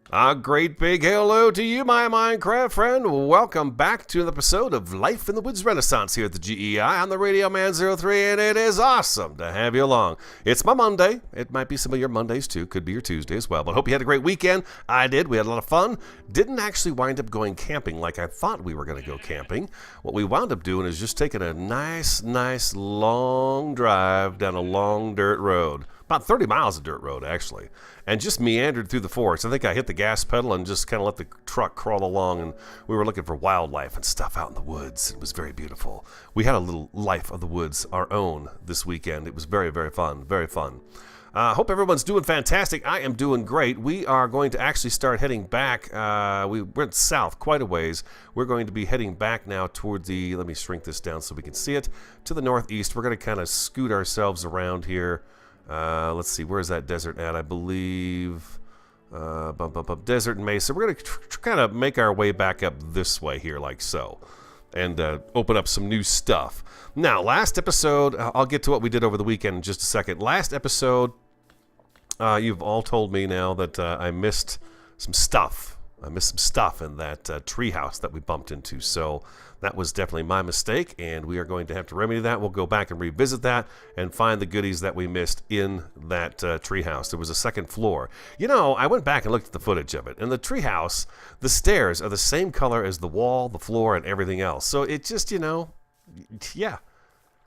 A great big hello to you, my Minecraft friend. Welcome back to an episode of Life in the Woods Renaissance here at the GEI. I'm the Radio Man 03, and it is awesome to have you along. It's my Monday. It might be some of your Mondays too. Could be your Tuesday as well. But hope you had a great weekend. I did. We had a lot of fun. Didn't actually wind up going camping like I thought we were going to go camping. What we wound up doing is just taking a nice long drive down a long dirt road. About 30 miles of dirt road, actually, and just meandered through the forest. I think I hit the gas pedal and just kind of let the truck crawl along, and we were looking for wildlife and stuff out in the woods. It was very beautiful. We had a little life of the woods, our own, this weekend. It was very, very fun, very fun. Hope everyone's doing fantastic. I am doing great. We are going to actually start heading back. We went south quite a ways. We're going to be heading back now toward the, let me shrink this down so we can see it, to the northeast. We're going to kind of scoot ourselves around here. Let's see, where's that desert at? I believe Desert and Mesa. We're going to kind of make our way back up this way here, like so, and open up some new stuff. Now, last episode, I'll get to what we did over the weekend in just a second. Last episode, you've all told me now that I missed some stuff. I missed some stuff in that treehouse that we bumped into, so that was definitely my mistake, and we are going to have to remedy that. We'll go back and revisit that and find the goodies that we missed in that treehouse. There was a second floor. You know, I went back and looked at the footage of it, and the treehouse, the stairs are the same color as the wall, the floor, and everything else. So it just, you know, yeah,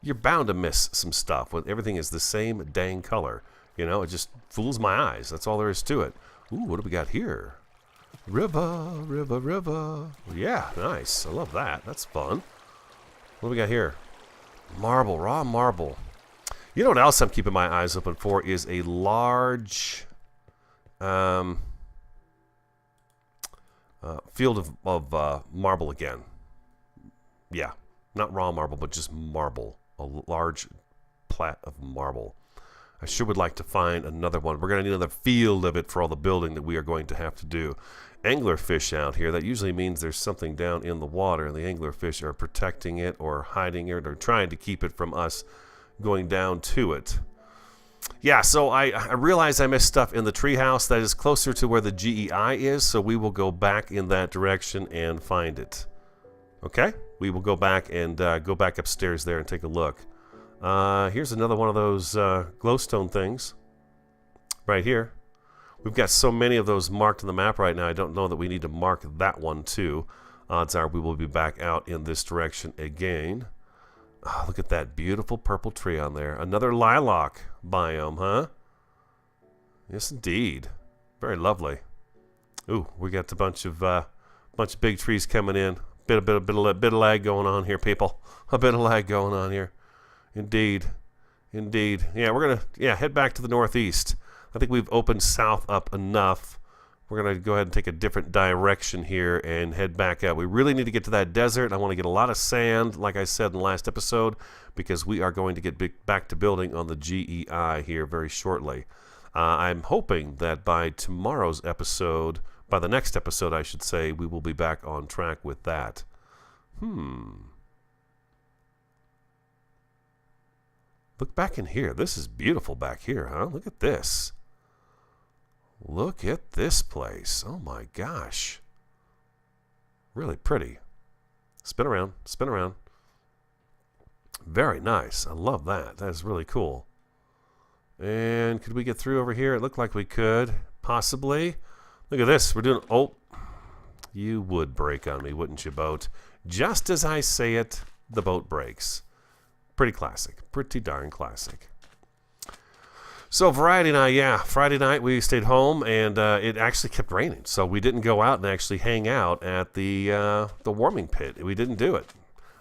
you're bound to miss some stuff when everything is the same dang color. You know, it just fools my eyes. That's all there is to it. Ooh, what do we got here? River. Yeah, nice. I love that. That's fun. What do we got here? Marble, raw marble. You know what else I'm keeping my eyes open for is a large field of marble again. Yeah, not raw marble, but just marble. A large plat of marble. I sure would like to find another one. We're going to need another field of it for all the building that we are going to have to do. Anglerfish out here, that usually means there's something down in the water, and the anglerfish are protecting it or hiding it or trying to keep it from us going down to it. Yeah, so I realize I missed stuff in the treehouse that is closer to where the GEI is, so we will go back in that direction and find it. Okay? We will go back and go back upstairs there and take a look. Here's another one of those glowstone things right here. We've got so many of those marked on the map right now, I don't know that we need to mark that one too. Odds are we will be back out in this direction again. Oh, look at that beautiful purple tree on there. Another lilac biome, huh? Yes, indeed. Very lovely. Ooh, we got a bunch of big trees coming in. Bit of lag going on here, people. A bit of lag going on here. Indeed. Yeah, we're gonna head back to the northeast. I think we've opened south up enough. We're going to go ahead and take a different direction here and head back up. We really need to get to that desert. I want to get a lot of sand, like I said in the last episode, because we are going to get back to building on the GEI here very shortly. I'm hoping that by tomorrow's episode, by the next episode, I should say, we will be back on track with that. Look back in here. This is beautiful back here, huh? Look at this. Look at this place. Oh my gosh. Really pretty. Spin around. Very nice. I love that. That is really cool. And could we get through over here? It looked like we could. Possibly. Look at this. We're doing... Oh. You would break on me, wouldn't you, boat? Just as I say it, the boat breaks. Pretty classic. Pretty darn classic. So Friday night we stayed home, and it actually kept raining, so we didn't go out and actually hang out at the warming pit. We didn't do it.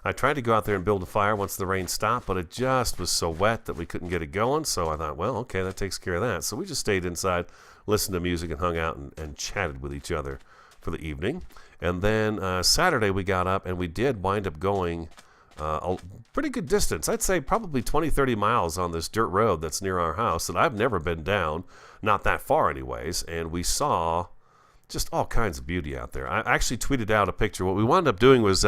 I tried to go out there and build a fire once the rain stopped, but it just was so wet that we couldn't get it going, so I thought, well, okay, that takes care of that. So we just stayed inside, listened to music, and hung out and chatted with each other for the evening. And then Saturday we got up, and we did wind up going a pretty good distance. I'd say probably 20-30 miles on this dirt road that's near our house that I've never been down, not that far anyways, and we saw just all kinds of beauty out there. I actually tweeted out a picture. What we wound up doing was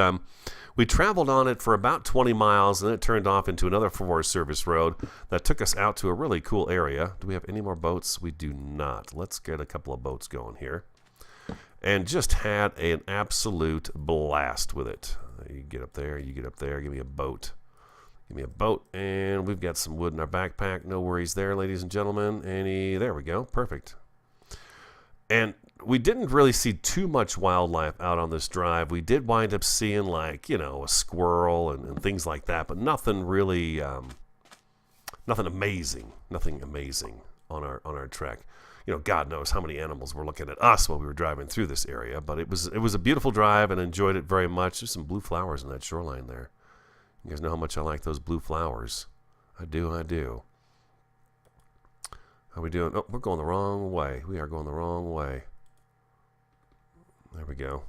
we traveled on it for about 20 miles, and then it turned off into another Forest Service road that took us out to a really cool area. Do we have any more boats? We do not. Let's get a couple of boats going here. and just had an absolute blast with it. You get up there, you get up there, give me a boat. Give me a boat, and we've got some wood in our backpack. No worries there, ladies and gentlemen. There we go, perfect. And we didn't really see too much wildlife out on this drive. We did wind up seeing, like, you know, a squirrel and things like that, but nothing really, nothing amazing on our trek. You know, God knows how many animals were looking at us while we were driving through this area, but it was a beautiful drive and enjoyed it very much. There's some blue flowers in that shoreline there. You guys know how much I like those blue flowers. I do. How we doing? Oh, we're going the wrong way. We are going the wrong way. There we go.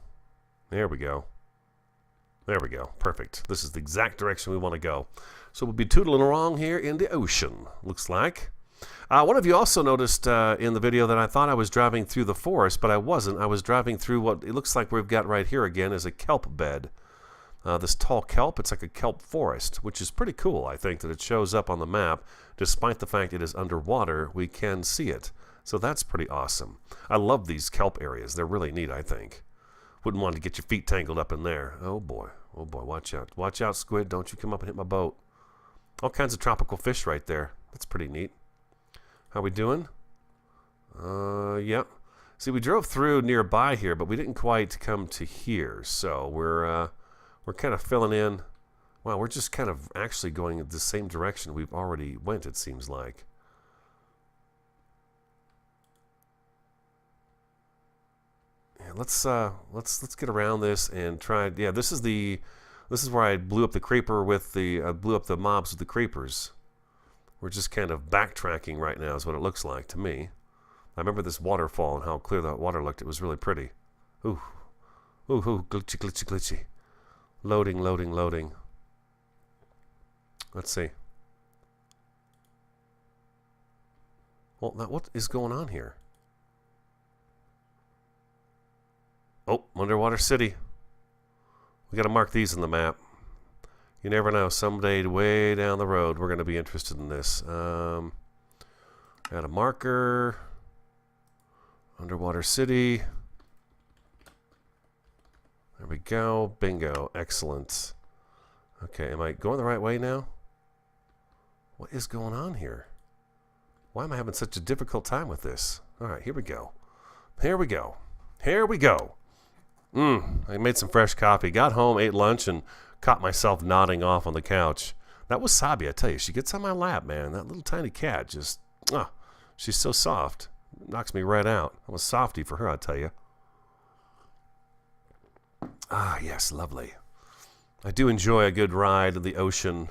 There we go. There we go. Perfect. This is the exact direction we want to go. So we'll be tootling along here in the ocean, looks like. One of you also noticed in the video that I thought I was driving through the forest, but I wasn't. I was driving through what it looks like we've got right here again is a kelp bed. This tall kelp, it's like a kelp forest, which is pretty cool, I think, that it shows up on the map. Despite the fact it is underwater, we can see it. So that's pretty awesome. I love these kelp areas. They're really neat, I think. Wouldn't want to get your feet tangled up in there. Oh boy, watch out. Watch out, squid. Don't you come up and hit my boat. All kinds of tropical fish right there. That's pretty neat. How we doing? Yeah. See, we drove through nearby here, but we didn't quite come to here. So we're kind of filling in. Wow, we're just kind of actually going in the same direction we've already went, it seems like. Yeah, let's get around this and try. Yeah, this is where I blew up the creeper with blew up the mobs with the creepers. We're just kind of backtracking right now is what it looks like to me. I remember this waterfall and how clear that water looked. It was really pretty. Ooh, glitchy, glitchy, glitchy. Loading. Let's see. Well, now what is going on here? Oh, underwater city. We got to mark these on the map. You never know. Someday, way down the road, we're going to be interested in this. Got a marker. Underwater city. There we go. Bingo. Excellent. Okay, am I going the right way now? What is going on here? Why am I having such a difficult time with this? All right, here we go. Here we go. I made some fresh coffee. Got home, ate lunch, and caught myself nodding off on the couch. That wasabi, I tell you, she gets on my lap, man. That little tiny cat just, she's so soft. Knocks me right out. I'm a softie for her, I tell you. Ah, yes, lovely. I do enjoy a good ride in the ocean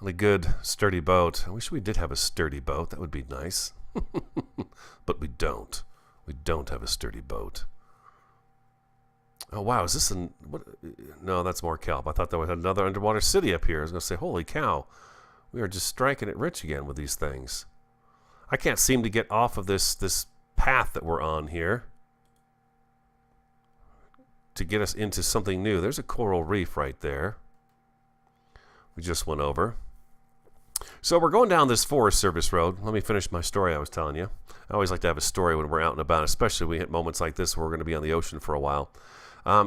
on a good, sturdy boat. I wish we did have a sturdy boat. That would be nice. But we don't. We don't have a sturdy boat. Oh, wow. Is this what? No, that's more kelp. I thought there was another underwater city up here. I was going to say, holy cow. We are just striking it rich again with these things. I can't seem to get off of this path that we're on here to get us into something new. There's a coral reef right there. We just went over. So we're going down this Forest Service road. Let me finish my story I was telling you. I always like to have a story when we're out and about, especially when we hit moments like this where we're going to be on the ocean for a while.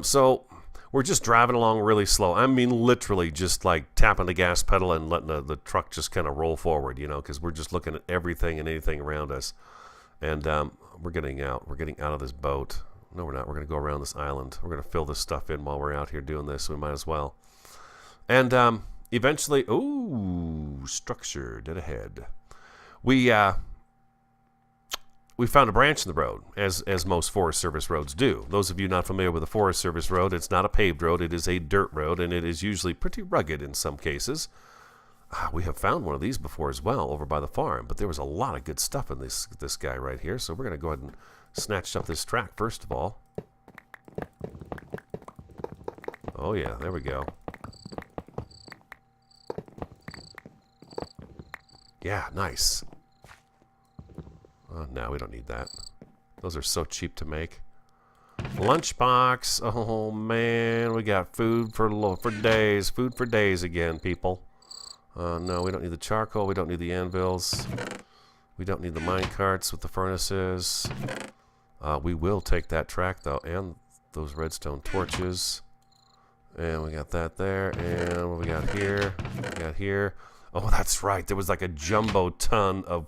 So we're just driving along really slow. I mean, literally just like tapping the gas pedal and letting the truck just kind of roll forward, you know, because we're just looking at everything and anything around us. And we're getting out. We're getting out of this boat. No, we're not. We're going to go around this island. We're going to fill this stuff in while we're out here doing this, so we might as well. And eventually, structure dead ahead. We found a branch in the road, as most Forest Service roads do. Those of you not familiar with a Forest Service road, it's not a paved road. It is a dirt road, and it is usually pretty rugged in some cases. We have found one of these before as well over by the farm, but there was a lot of good stuff in this guy right here, so we're going to go ahead and snatch up this track first of all. Oh yeah, there we go. Yeah, nice. Oh, no, we don't need that. Those are so cheap to make. Lunchbox. Oh, man. We got food for days. Food for days again, people. No, we don't need the charcoal. We don't need the anvils. We don't need the mine carts with the furnaces. We will take that track, though, and those redstone torches. And we got that there. And what we got here? We got here. Oh, that's right. There was like a jumbo ton of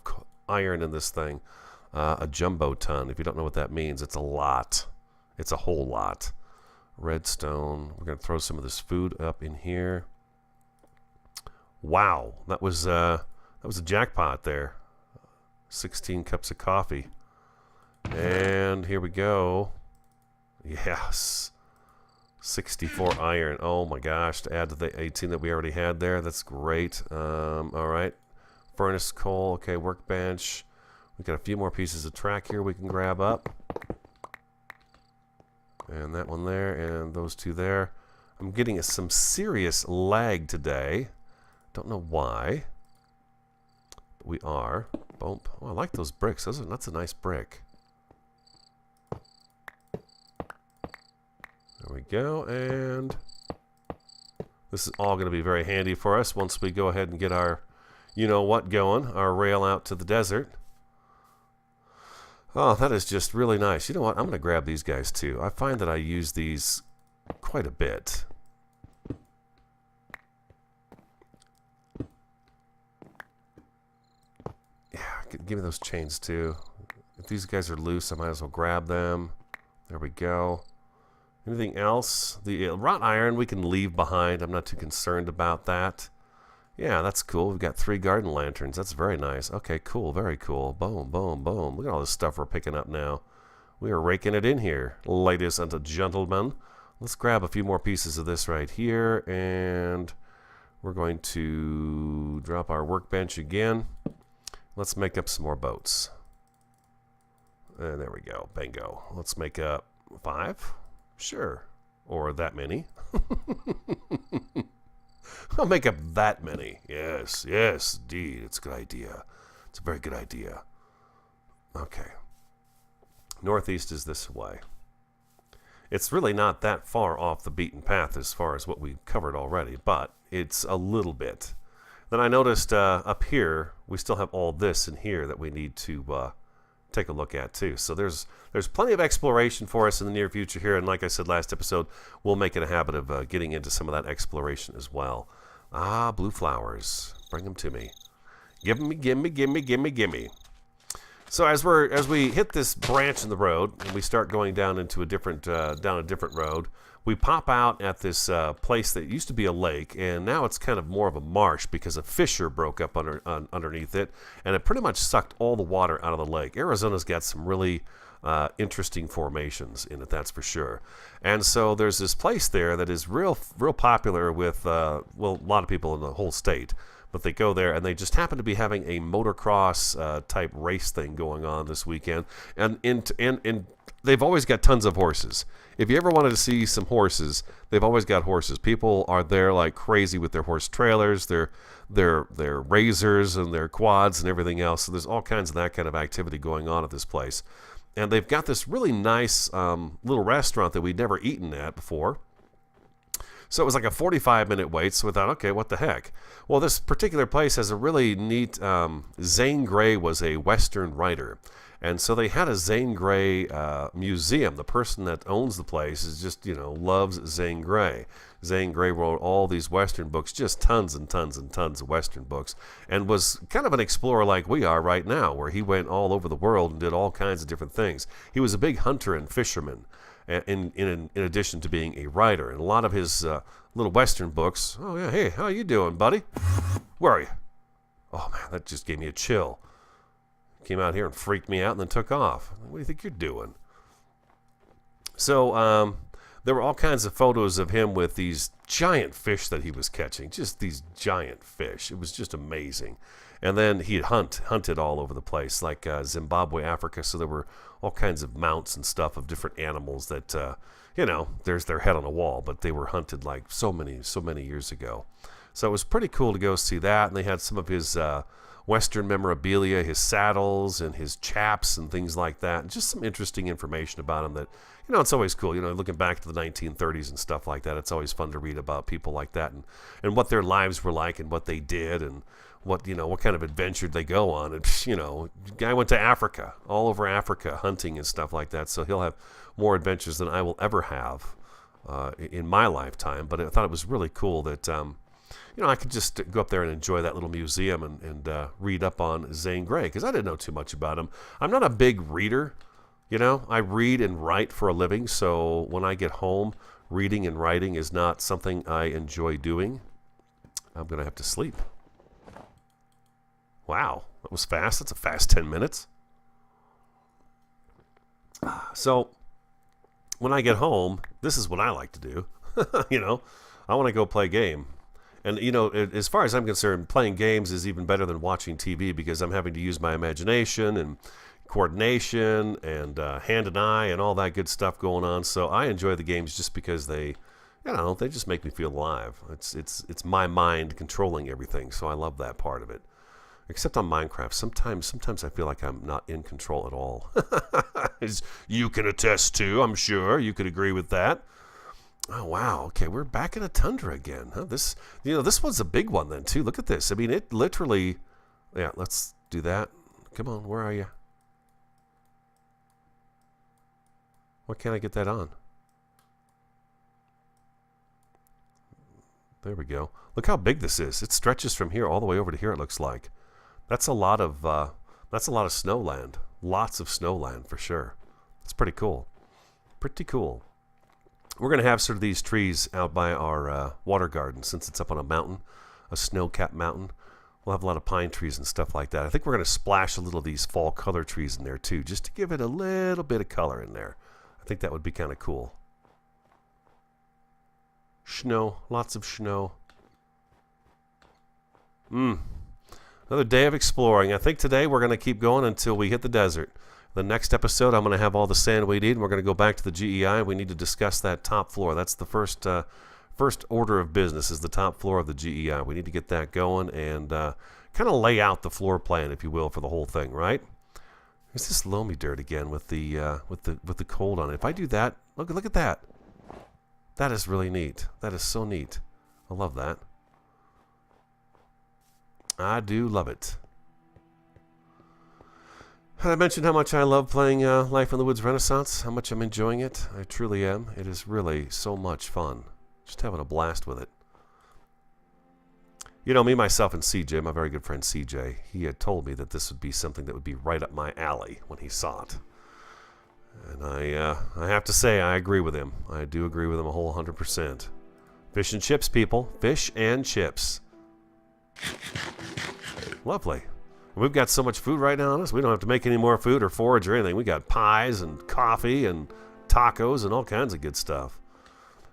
iron in this thing. A jumbo ton. If you don't know what that means, it's a lot. It's a whole lot. Redstone. We're going to throw some of this food up in here. Wow. That was a jackpot there. 16 cups of coffee. And here we go. Yes. 64 iron. Oh my gosh. To add to the 18 that we already had there. That's great. All right. Furnace coal. Okay, workbench. We've got a few more pieces of track here we can grab up. And that one there. And those two there. I'm getting some serious lag today. Don't know why. But we are. Boom. Oh, I like those bricks. That's a nice brick. There we go, and this is all going to be very handy for us once we go ahead and get our you-know-what going, our rail out to the desert. Oh, that is just really nice. You know what? I'm going to grab these guys, too. I find that I use these quite a bit. Yeah, give me those chains, too. If these guys are loose, I might as well grab them. There we go. Anything else? The wrought iron we can leave behind. I'm not too concerned about that. Yeah, that's cool. We've got 3 garden lanterns. That's very nice. Okay, cool. Very cool. Boom, boom, boom. Look at all this stuff we're picking up now. We are raking it in here, ladies and gentlemen. Let's grab a few more pieces of this right here, and we're going to drop our workbench again. Let's make up some more boats. And there we go. Bingo. Let's make up 5. Sure. Or that many. I'll make up that many. Yes, yes, indeed. It's a good idea. It's a very good idea. Okay. Northeast is this way. It's really not that far off the beaten path as far as what we've covered already, but it's a little bit. Then I noticed up here, we still have all this in here that we need to take a look at too. So there's plenty of exploration for us in the near future here, and like I said last episode, we'll make it a habit of getting into some of that exploration as well. Ah, blue flowers, bring them to me. Give me, gimme, gimme, gimme, gimme. So as we hit this branch in the road and we start going down into a different road, we pop out at this place that used to be a lake, and now it's kind of more of a marsh because a fissure broke up underneath it, and it pretty much sucked all the water out of the lake. Arizona's got some really interesting formations in it, that's for sure. And so there's this place there that is real popular with a lot of people in the whole state. But they go there, and they just happen to be having a motocross type race thing going on this weekend, and they've always got tons of horses. If you ever wanted to see some horses, they've always got horses. People are there like crazy with their horse trailers, their razors, and their quads, and everything else. So there's all kinds of that kind of activity going on at this place, and they've got this really nice little restaurant that we'd never eaten at before. So it was like a 45-minute wait, so we thought, okay, what the heck? Well, this particular place has a really neat, Zane Grey was a Western writer. And so they had a Zane Grey museum. The person that owns the place is just, loves Zane Grey. Zane Grey wrote all these Western books, just tons and tons and tons of Western books, and was kind of an explorer like we are right now, where he went all over the world and did all kinds of different things. He was a big hunter and fisherman. In addition to being a writer, and a lot of his little Western books. Oh yeah, hey, how you doing, buddy? Where are you? Oh man, that just gave me a chill. Came out here and freaked me out, and then took off. What do you think you're doing? So there were all kinds of photos of him with these giant fish that he was catching. Just these giant fish. It was just amazing. And then he'd hunted all over the place, like Zimbabwe, Africa. So there were all kinds of mounts and stuff of different animals that, there's their head on a wall, but they were hunted like so many years ago. So it was pretty cool to go see that. And they had some of his Western memorabilia, his saddles and his chaps and things like that. And just some interesting information about him that, it's always cool. Looking back to the 1930s and stuff like that, it's always fun to read about people like that and what their lives were like and what they did and what kind of adventure they go on. And guy went to Africa, all over Africa, hunting and stuff like that. So he'll have more adventures than I will ever have in my lifetime. But I thought it was really cool that I could just go up there and enjoy that little museum and read up on Zane Grey, because I didn't know too much about him. I'm not a big reader. I read and write for a living, so when I get home, reading and writing is not something I enjoy doing. I'm going to have to sleep. Wow, that was fast. That's a fast 10 minutes. So when I get home, this is what I like to do. I want to go play a game. And, as far as I'm concerned, playing games is even better than watching TV, because I'm having to use my imagination and coordination and hand and eye and all that good stuff going on. So I enjoy the games just because they just make me feel alive. It's my mind controlling everything, so I love that part of it. Except on Minecraft, sometimes I feel like I'm not in control at all. As you can attest to, I'm sure you could agree with that. Oh wow, okay, we're back in a tundra again. Huh? This one's a big one then too. Look at this. I mean, it literally. Yeah, let's do that. Come on, where are you? Why can't I get that on? There we go. Look how big this is. It stretches from here all the way over to here, it looks like. That's a lot of snowland. Lots of snowland for sure. It's pretty cool. Pretty cool. We're going to have sort of these trees out by our water garden, since it's up on a mountain, a snow-capped mountain. We'll have a lot of pine trees and stuff like that. I think we're going to splash a little of these fall color trees in there too, just to give it a little bit of color in there. I think that would be kind of cool. Snow, lots of snow. Another day of exploring. I think today we're going to keep going until we hit the desert. The next episode, I'm going to have all the sand we need, and we're going to go back to the GEI. We need to discuss that top floor. That's the first order of business, is the top floor of the GEI. We need to get that going and kind of lay out the floor plan, if you will, for the whole thing, right? There's this loamy dirt again with the cold on it. If I do that, look at that. That is really neat. That is so neat. I love that. I do love it. Had I mentioned how much I love playing Life in the Woods Renaissance? How much I'm enjoying it? I truly am. It is really so much fun. Just having a blast with it. Me, myself, and CJ, my very good friend CJ, he had told me that this would be something that would be right up my alley when he saw it. And I have to say, I agree with him. I do agree with him a whole 100%. Fish and chips, people. Fish and chips. Lovely. We've got so much food right now on us, we don't have to make any more food or forage or anything. We got pies and coffee and tacos and all kinds of good stuff.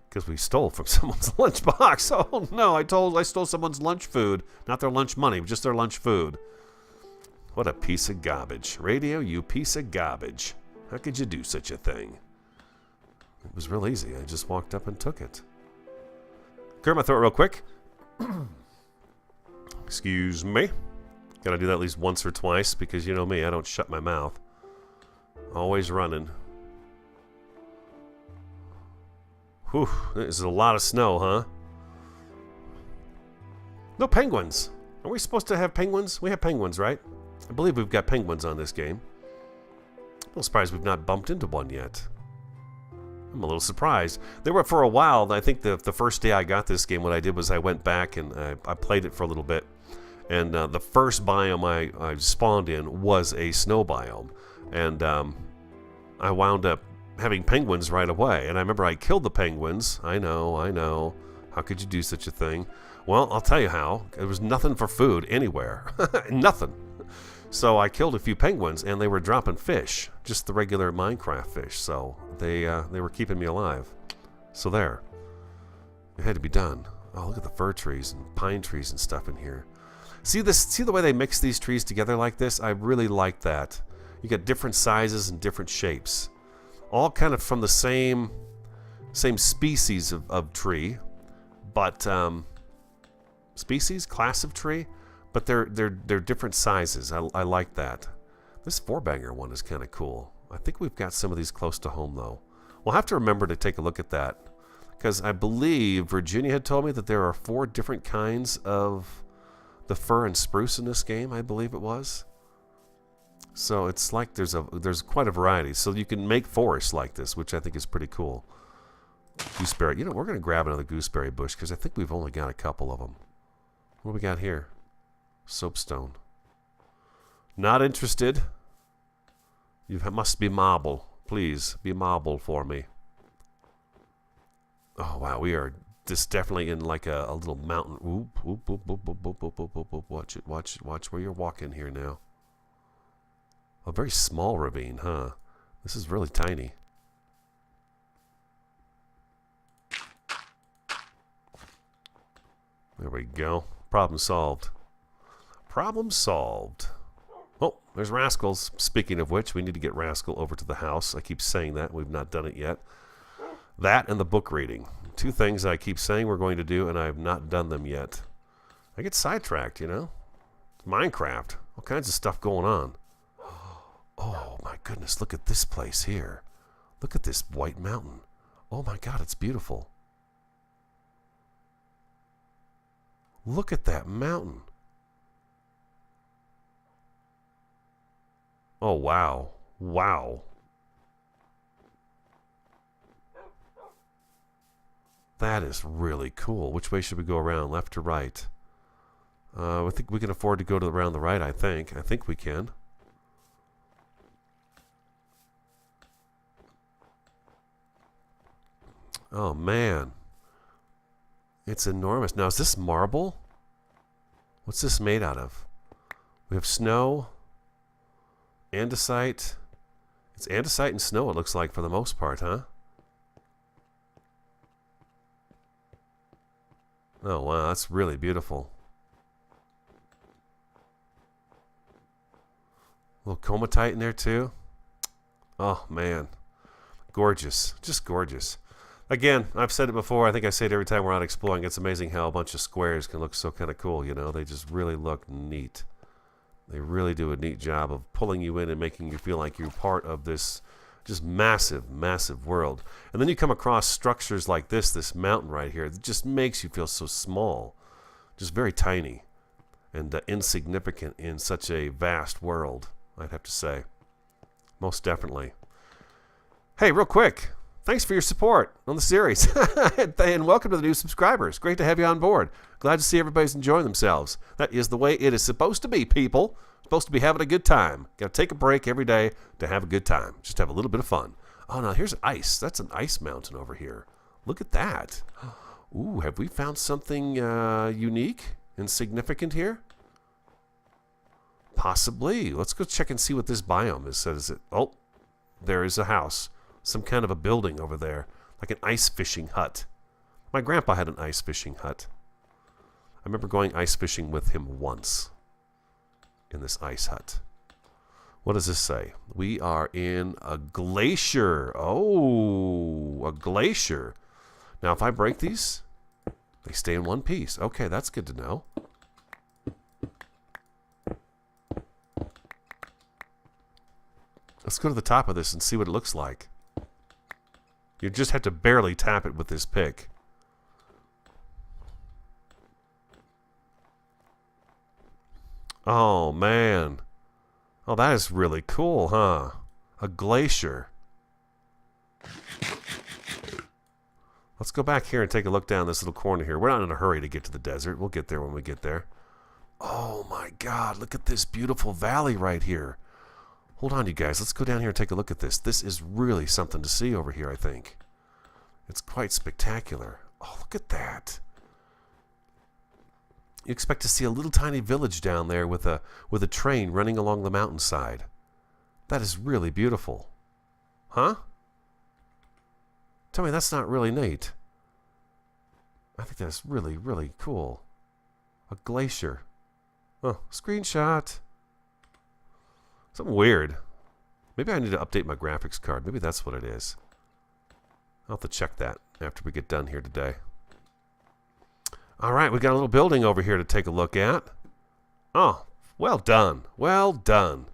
Because we stole from someone's lunchbox. Oh no, I stole someone's lunch food. Not their lunch money, just their lunch food. What a piece of garbage. Radio, you piece of garbage. How could you do such a thing? It was real easy. I just walked up and took it. Clear my throat real quick. Excuse me. Gotta do that at least once or twice, because you know me, I don't shut my mouth. Always running. Whew, this is a lot of snow, huh? No penguins. Are we supposed to have penguins? We have penguins, right? I believe we've got penguins on this game. I'm a little surprised we've not bumped into one yet. I'm a little surprised. They were for a while. I think the first day I got this game, what I did was I went back and I played it for a little bit. And the first biome I spawned in was a snow biome. And I wound up having penguins right away. And I remember I killed the penguins. I know. How could you do such a thing? Well, I'll tell you how. There was nothing for food anywhere. Nothing. So I killed a few penguins, and they were dropping fish. Just the regular Minecraft fish. So they were keeping me alive. So there. It had to be done. Oh, look at the fir trees and pine trees and stuff in here. See the way they mix these trees together like this? I really like that. You got different sizes and different shapes. All kind of from the same species of tree, but class of tree, but they're different sizes. I like that. This 4-banger one is kind of cool. I think we've got some of these close to home though. We'll have to remember to take a look at that, because I believe Virginia had told me that there are 4 different kinds of the fir and spruce in this game, I believe it was. So it's like there's quite a variety. So you can make forests like this, which I think is pretty cool. Gooseberry. You know, we're going to grab another gooseberry bush because I think we've only got a couple of them. What do we got here? Soapstone. Not interested. You must be marble. Please be marble for me. Oh, wow. We are just definitely in like a little mountain. Oop, oop, oop, oop, oop, oop, oop, oop, oop, oop. Watch it. Watch it. Watch where you're walking here now. A very small ravine, huh? This is really tiny. There we go. Problem solved. Problem solved. Oh, there's Rascals. Speaking of which, we need to get Rascal over to the house. I keep saying that. We've not done it yet. That and the book reading. Two things I keep saying we're going to do, and I have not done them yet. I get sidetracked, you know? Minecraft. All kinds of stuff going on. Oh, my goodness. Look at this place here. Look at this white mountain. Oh, my God. It's beautiful. Look at that mountain. Oh, wow. Wow. That is really cool. Which way should we go around? Left or right? I think we can afford to go to around the right, I think. I think we can. Oh, man. It's enormous. Now, is this marble? What's this made out of? We have snow, andesite. It's andesite and snow, it looks like, for the most part, huh? Oh, wow, that's really beautiful. A little comatite in there, too. Oh, man. Gorgeous. Just gorgeous. Again, I've said it before. I think I say it every time we're out exploring. It's amazing how a bunch of squares can look so kind of cool, you know? They just really look neat. They really do a neat job of pulling you in and making you feel like you're part of this just massive, massive world. And then you come across structures like this mountain right here that just makes you feel so small. Just very tiny and insignificant in such a vast world, I'd have to say. Most definitely. Hey, real quick. Thanks for your support on the series. And welcome to the new subscribers. Great to have you on board. Glad to see everybody's enjoying themselves. That is the way it is supposed to be, people. Supposed to be having a good time. Got to take a break every day to have a good time. Just have a little bit of fun. Oh, now here's ice. That's an ice mountain over here. Look at that. Ooh, have we found something unique and significant here? Possibly. Let's go check and see what this biome is. Says it. Oh, there is a house. Some kind of a building over there, like an ice fishing hut. My grandpa had an ice fishing hut. I remember going ice fishing with him once in this ice hut. What does this say? We are in a glacier. Oh, a glacier. Now, if I break these, they stay in one piece. Okay, that's good to know. Let's go to the top of this and see what it looks like. You just have to barely tap it with this pick. Oh, man. Oh, that is really cool, huh? A glacier. Let's go back here and take a look down this little corner here. We're not in a hurry to get to the desert. We'll get there when we get there. Oh, my God. Look at this beautiful valley right here. Hold on, you guys. Let's go down here and take a look at this. This is really something to see over here, I think. It's quite spectacular. Oh, look at that. You expect to see a little tiny village down there with a train running along the mountainside. That is really beautiful. Huh? Tell me that's not really neat. I think that's really, really cool. A glacier. Oh, screenshot. Something weird. Maybe I need to update my graphics card. Maybe that's what it is. I'll have to check that after we get done here today. All right, we got a little building over here to take a look at. Oh, well done. Well done.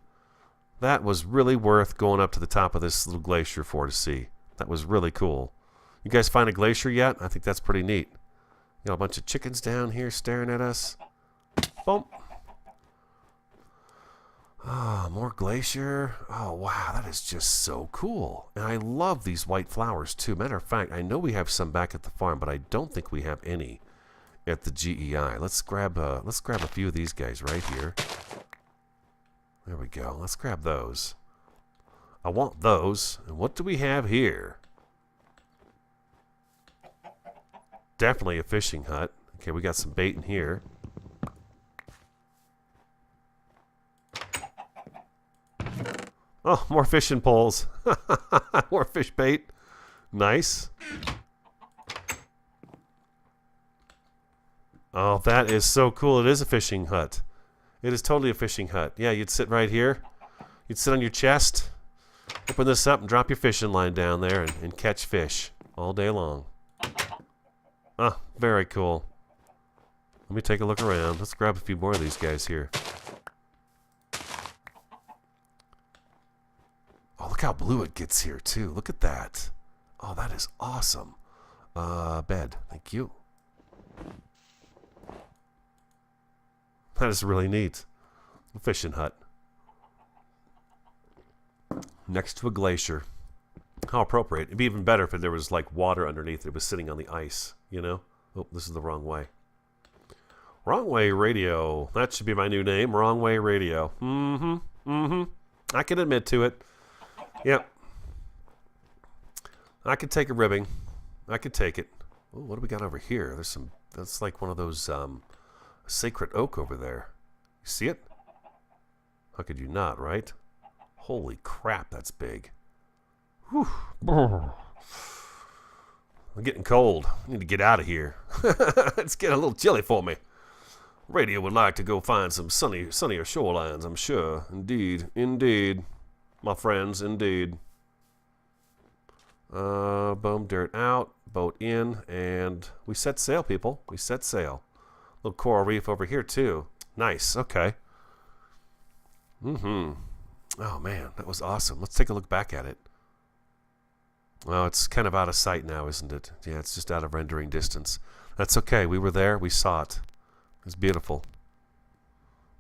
That was really worth going up to the top of this little glacier for to see. That was really cool. You guys find a glacier yet? I think that's pretty neat. Got a bunch of chickens down here staring at us. Boom. Ah, more glacier. Oh, wow, that is just so cool. And I love these white flowers, too. Matter of fact, I know we have some back at the farm, but I don't think we have any at the GEI. Let's grab a few of these guys right here. There we go. Let's grab those. I want those. And what do we have here? Definitely a fishing hut. Okay, we got some bait in here. Oh, more fishing poles. More fish bait. Nice. Oh, that is so cool. It is a fishing hut. It is totally a fishing hut. Yeah, you'd sit right here. You'd sit on your chest, open this up, and drop your fishing line down there and catch fish all day long. Ah, very cool. Let me take a look around. Let's grab a few more of these guys here. Oh, look how blue it gets here, too. Look at that. Oh, that is awesome. Bed. Thank you. That is really neat. A fishing hut. Next to a glacier. How appropriate. It'd be even better if there was, like, water underneath. It was sitting on the ice, you know? Oh, this is the wrong way. Wrong Way Radio. That should be my new name. Wrong Way Radio. I can admit to it. Yep. I could take a ribbing. I could take it. Oh, what do we got over here? There's some... That's like one of those sacred oak over there. You see it? How could you not, right? Holy crap, that's big. Whew. I'm getting cold. I need to get out of here. It's getting a little chilly for me. Radio would like to go find some sunnier shorelines, I'm sure. Indeed. Indeed. My friends, indeed. Boom, dirt out, boat in, and we set sail, people. We set sail. Little coral reef over here, too. Nice, okay. Oh, man, that was awesome. Let's take a look back at it. Well, it's kind of out of sight now, isn't it? Yeah, it's just out of rendering distance. That's okay. We were there. We saw it. It was beautiful.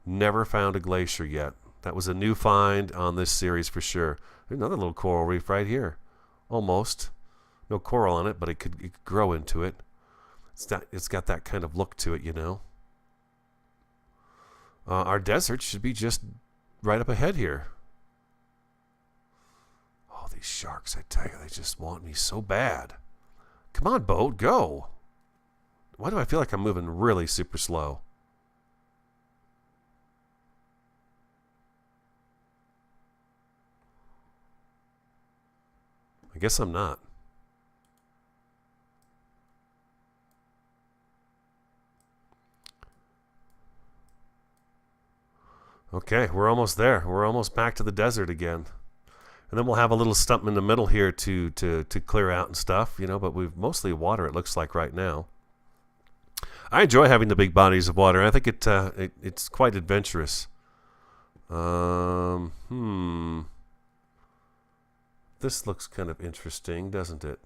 Never found a glacier yet. That was a new find on this series for sure. There's another little coral reef right here. Almost. No coral on it, but it could grow into it. It's got that kind of look to it, you know. Our desert should be just right up ahead here. Oh, these sharks, I tell you, they just want me so bad. Come on, boat, go. Why do I feel like I'm moving really super slow? I guess I'm not. Okay, we're almost there. We're almost back to the desert again. And then we'll have a little stump in the middle here to clear out and stuff, you know, but we've mostly water, it looks like right now. I enjoy having the big bodies of water. I think it's quite adventurous. This looks kind of interesting, doesn't it?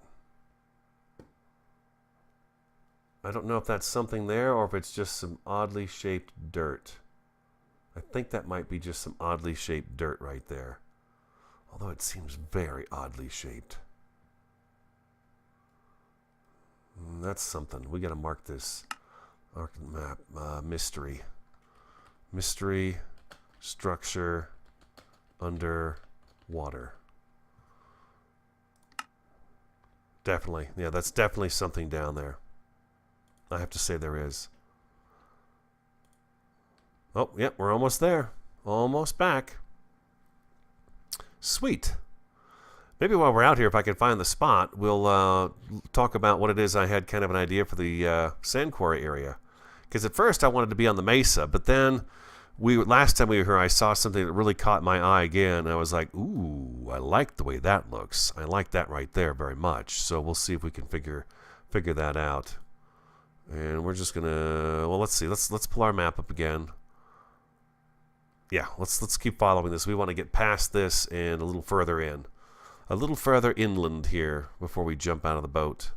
I don't know if that's something there or if it's just some oddly shaped dirt. I think that might be just some oddly shaped dirt right there. Although it seems very oddly shaped. That's something. We got to mark this. Mark the map. Mystery. Mystery. Structure. Underwater. Definitely. Yeah, that's definitely something down there. I have to say there is. Oh, yep, we're almost there. Almost back. Sweet. Maybe while we're out here, if I can find the spot, we'll talk about what it is I had kind of an idea for the sand quarry area. Because at first I wanted to be on the mesa, but then last time we were here, I saw something that really caught my eye again. And I was like, ooh, I like the way that looks. I like that right there very much. So we'll see if we can figure that out. And we're just gonna, well, let's see. Let's pull our map up again. Yeah, let's keep following this. We want to get past this and a little further in. A little further inland here before we jump out of the boat.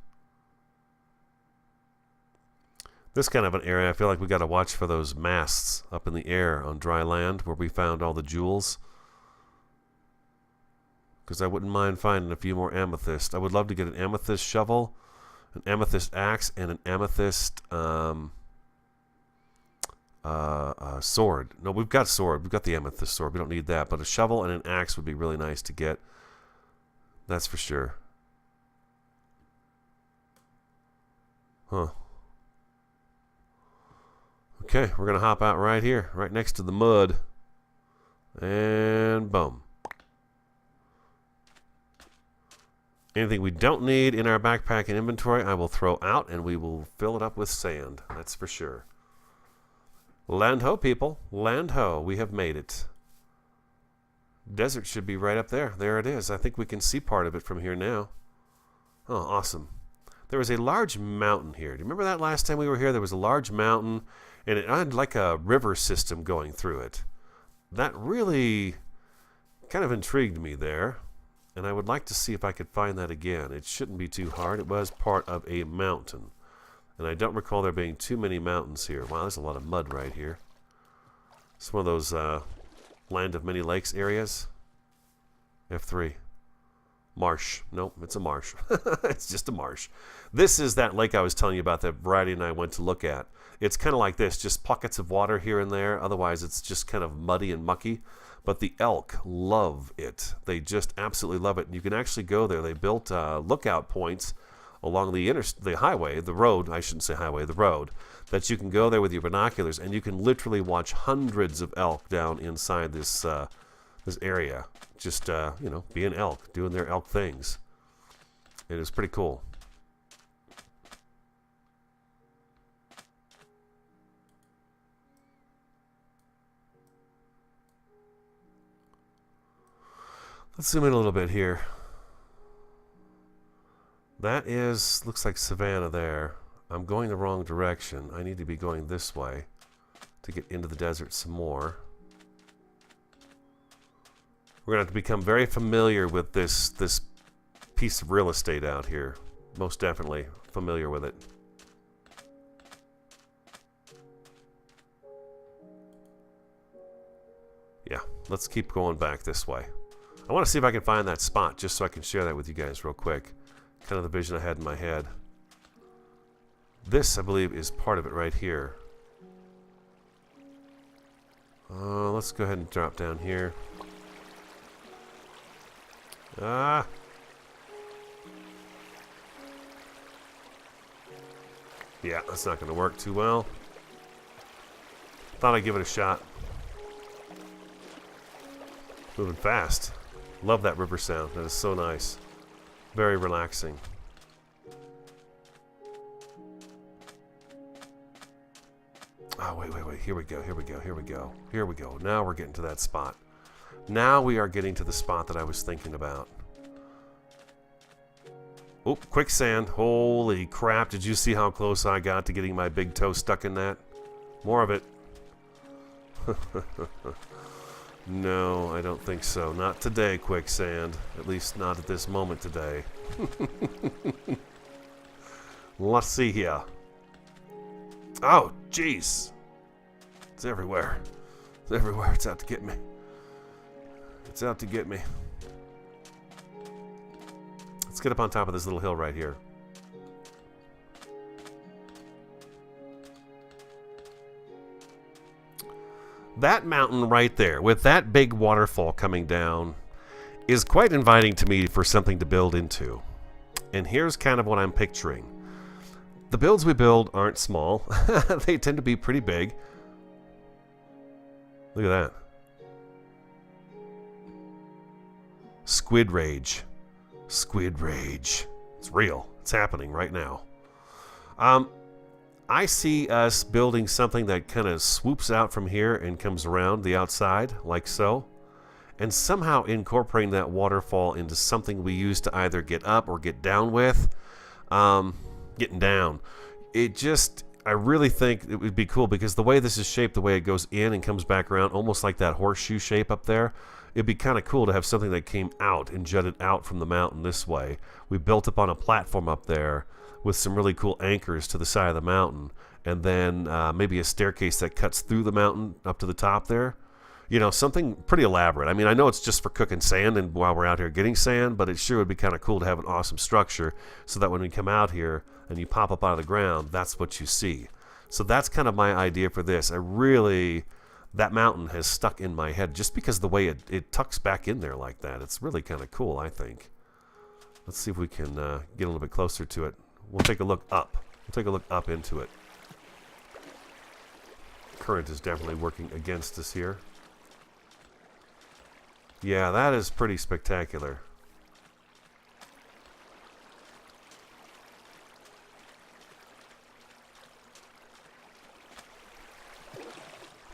This kind of an area, I feel like we got to watch for those masts up in the air on dry land where we found all the jewels. Because I wouldn't mind finding a few more amethyst. I would love to get an amethyst shovel, an amethyst axe, and an amethyst sword. No, we've got sword. We've got the amethyst sword. We don't need that. But a shovel and an axe would be really nice to get. That's for sure. Huh. Okay, we're going to hop out right here, right next to the mud. And boom. Anything we don't need in our backpack and inventory, I will throw out, and we will fill it up with sand. That's for sure. Land ho, people. Land ho. We have made it. Desert should be right up there. There it is. I think we can see part of it from here now. Oh, awesome. There was a large mountain here. Do you remember that last time we were here? There was a large mountain, and it had like a river system going through it. That really kind of intrigued me there. And I would like to see if I could find that again. It shouldn't be too hard. It was part of a mountain. And I don't recall there being too many mountains here. Wow, there's a lot of mud right here. It's one of those land of many lakes areas. F3. Marsh. Nope, it's a marsh. It's just a marsh. This is that lake I was telling you about that Variety and I went to look at. It's kind of like this, just pockets of water here and there. Otherwise, it's just kind of muddy and mucky. But the elk love it. They just absolutely love it. And you can actually go there. They built lookout points along the highway, the road, I shouldn't say highway, the road, that you can go there with your binoculars, and you can literally watch hundreds of elk down inside this this area. Just, you know, being elk, doing their elk things. It is pretty cool. Let's zoom in a little bit here. That looks like savanna there. I'm going the wrong direction. I need to be going this way to get into the desert some more. We're going to have to become very familiar with this piece of real estate out here. Most definitely familiar with it. Yeah, let's keep going back this way. I want to see if I can find that spot just so I can share that with you guys real quick. Kind of the vision I had in my head. This, I believe, is part of it right here. Let's go ahead and drop down here. Ah! Yeah, that's not going to work too well. Thought I'd give it a shot. Moving fast. Love that river sound. That is so nice. Very relaxing. Oh, wait. Here we go. Now we're getting to that spot. Now we are getting to the spot that I was thinking about. Oh, quicksand. Holy crap. Did you see how close I got to getting my big toe stuck in that? More of it. No, I don't think so. Not today, quicksand. At least not at this moment today. Let's see here. Oh, jeez. It's everywhere. It's everywhere. It's out to get me. It's out to get me. Let's get up on top of this little hill right here. That mountain right there, with that big waterfall coming down, is quite inviting to me for something to build into. And here's kind of what I'm picturing. The builds we build aren't small. They tend to be pretty big. Look at that. Squid rage. Squid rage. It's real. It's happening right now. I see us building something that kind of swoops out from here and comes around the outside, like so. And somehow incorporating that waterfall into something we use to either get up or get down with. Getting down. I really think it would be cool because the way this is shaped, the way it goes in and comes back around, almost like that horseshoe shape up there, it'd be kind of cool to have something that came out and jutted out from the mountain this way. We built up on a platform up there with some really cool anchors to the side of the mountain, and then maybe a staircase that cuts through the mountain up to the top there. You know, something pretty elaborate. I mean, I know it's just for cooking sand and while we're out here getting sand, but it sure would be kind of cool to have an awesome structure so that when we come out here and you pop up out of the ground, that's what you see. So that's kind of my idea for this. That mountain has stuck in my head just because the way it tucks back in there like that. It's really kind of cool, I think. Let's see if we can get a little bit closer to it. We'll take a look up. We'll take a look up into it. Current is definitely working against us here. Yeah, that is pretty spectacular.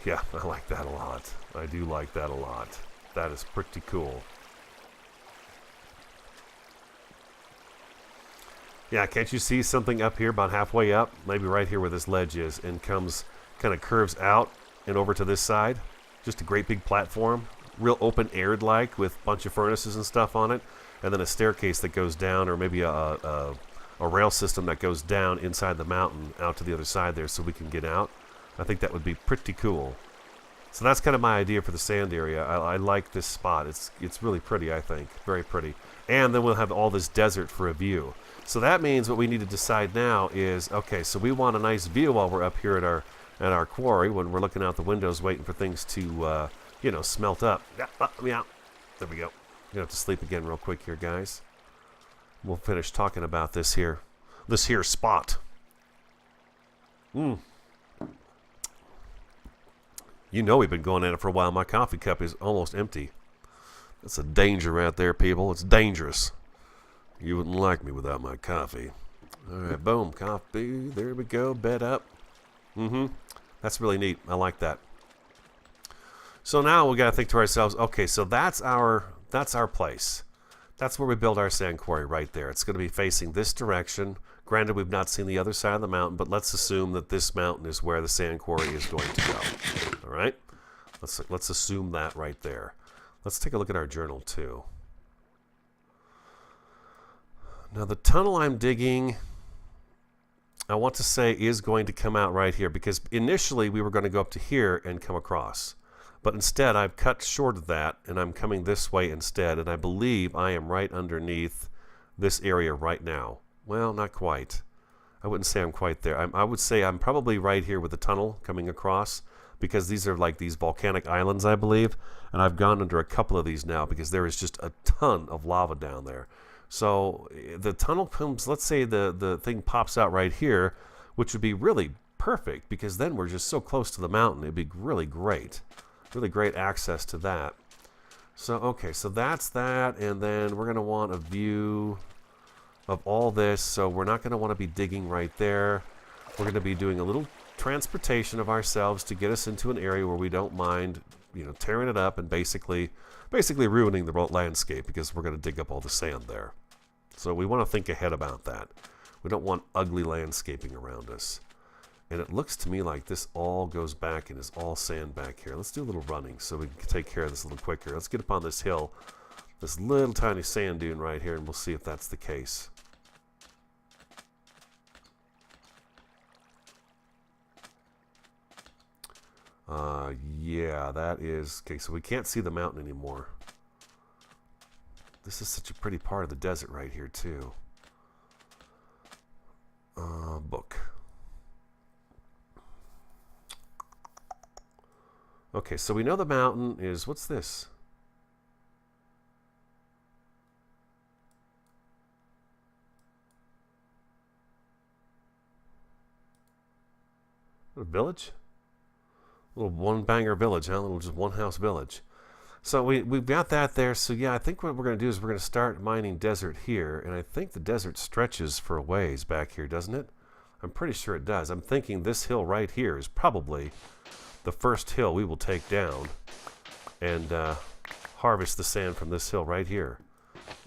Yeah, I like that a lot. I do like that a lot. That is pretty cool. Yeah, can't you see something up here about halfway up? Maybe right here where this ledge is, and comes, kind of curves out and over to this side. Just a great big platform. Real open aired like with a bunch of furnaces and stuff on it. And then a staircase that goes down, or maybe a rail system that goes down inside the mountain out to the other side there so we can get out. I think that would be pretty cool. So that's kind of my idea for the sand area. I like this spot. It's really pretty, I think. Very pretty. And then we'll have all this desert for a view. So that means what we need to decide now is, okay, so we want a nice view while we're up here at our quarry when we're looking out the windows waiting for things to, you know, smelt up. Yeah, let me out. There we go. You're gonna have to sleep again real quick here, guys. We'll finish talking about this here spot. You know we've been going at it for a while. My coffee cup is almost empty. That's a danger right there, people. It's dangerous. You wouldn't like me without my coffee. All right, boom, coffee. There we go. Bed up. That's really neat. I like that. So now we got to think to ourselves, okay, so that's our place. That's where we build our sand quarry right there. It's going to be facing this direction. Granted, we've not seen the other side of the mountain, but let's assume that this mountain is where the sand quarry is going to go. All right? Let's assume that right there. Let's take a look at our journal too. Now the tunnel I'm digging, I want to say, is going to come out right here because initially we were going to go up to here and come across. But instead I've cut short of that and I'm coming this way instead, and I believe I am right underneath this area right now. Well, not quite. I wouldn't say I'm quite there. I would say I'm probably right here with the tunnel coming across because these are like these volcanic islands, I believe, and I've gone under a couple of these now because there is just a ton of lava down there. So the tunnel comes, let's say the thing pops out right here, which would be really perfect because then we're just so close to the mountain. It'd be really great access to that. So okay, so that's that, and then we're going to want a view of all this. So we're not going to want to be digging right there. We're going to be doing a little transportation of ourselves to get us into an area where we don't mind, you know, tearing it up and basically ruining the landscape because we're going to dig up all the sand there. So we want to think ahead about that. We don't want ugly landscaping around us. And it looks to me like this all goes back and is all sand back here. Let's do a little running so we can take care of this a little quicker. Let's get up on this hill, this little tiny sand dune right here, and we'll see if that's the case. Yeah, that is... Okay, so we can't see the mountain anymore. This is such a pretty part of the desert right here, too. Book. Okay, so we know the mountain is... What's this? A village? A little one-banger village, huh? A little just one-house village. So we've got that there. So yeah, I think what we're going to do is we're going to start mining desert here. And I think the desert stretches for a ways back here, doesn't it? I'm pretty sure it does. I'm thinking this hill right here is probably the first hill we will take down and harvest the sand from this hill right here.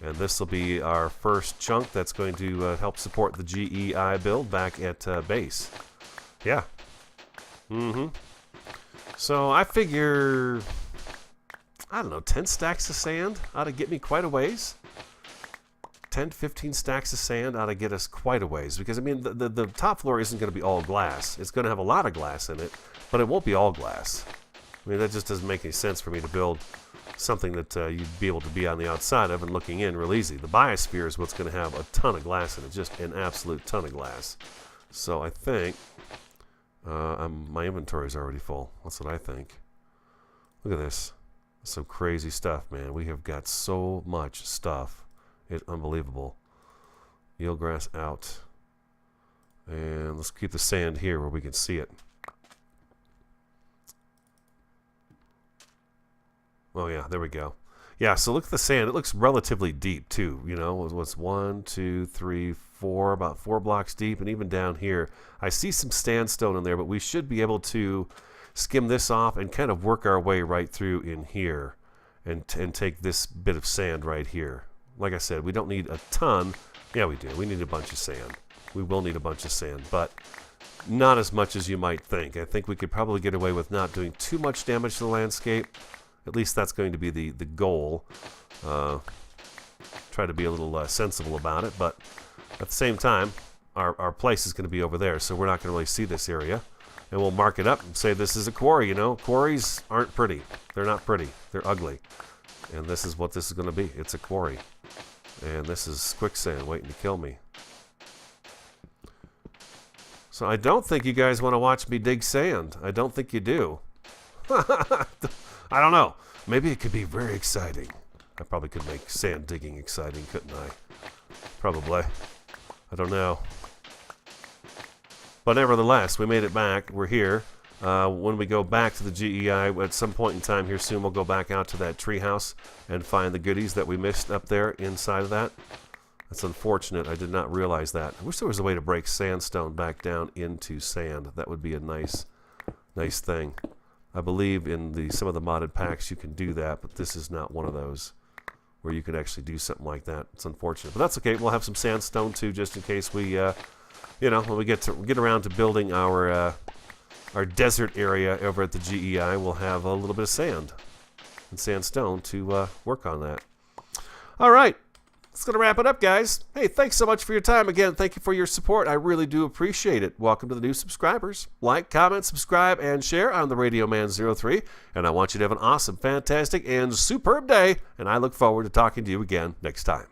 And this will be our first chunk that's going to help support the GEI build back at base. Yeah. So I figure, I don't know, 10 stacks of sand ought to get me quite a ways. 10, 15 stacks of sand ought to get us quite a ways. Because, I mean, the top floor isn't going to be all glass. It's going to have a lot of glass in it, but it won't be all glass. I mean, that just doesn't make any sense for me to build something that you'd be able to be on the outside of and looking in real easy. The biosphere is what's going to have a ton of glass in it, just an absolute ton of glass. So I think my inventory is already full. That's what I think. Look at this. Some crazy stuff, man. We have got so much stuff. It's unbelievable. Eelgrass out. And let's keep the sand here where we can see it. Oh yeah, there we go. Yeah, so look at the sand. It looks relatively deep too. You know, what's 1, 2, 3, 4, about 4 blocks deep, and even down here, I see some sandstone in there, but we should be able to skim this off and kind of work our way right through in here, and take this bit of sand right here. Like I said, we don't need a ton. Yeah, we do. We need a bunch of sand. We will need a bunch of sand, but not as much as you might think. I think we could probably get away with not doing too much damage to the landscape. At least that's going to be the goal. Try to be a little sensible about it, but at the same time, our place is going to be over there, so we're not going to really see this area. And we'll mark it up and say this is a quarry, you know. Quarries aren't pretty. They're not pretty. They're ugly. And this is what this is going to be. It's a quarry. And this is quicksand waiting to kill me. So I don't think you guys want to watch me dig sand. I don't think you do. I don't know. Maybe it could be very exciting. I probably could make sand digging exciting, couldn't I? Probably. I don't know. But nevertheless, we made it back. We're here. When we go back to the GEI, at some point in time here soon, we'll go back out to that treehouse and find the goodies that we missed up there inside of that. That's unfortunate. I did not realize that. I wish there was a way to break sandstone back down into sand. That would be a nice thing. I believe in some of the modded packs you can do that, but this is not one of those where you can actually do something like that. It's unfortunate, but that's okay. We'll have some sandstone too, just in case we, you know, when we get around to building our desert area over at the GEI, we'll have a little bit of sand and sandstone to work on that. All right. That's going to wrap it up, guys. Hey, thanks so much for your time. Again, thank you for your support. I really do appreciate it. Welcome to the new subscribers. Like, comment, subscribe, and share. I'm the Radio Man 03, and I want you to have an awesome, fantastic, and superb day, and I look forward to talking to you again next time.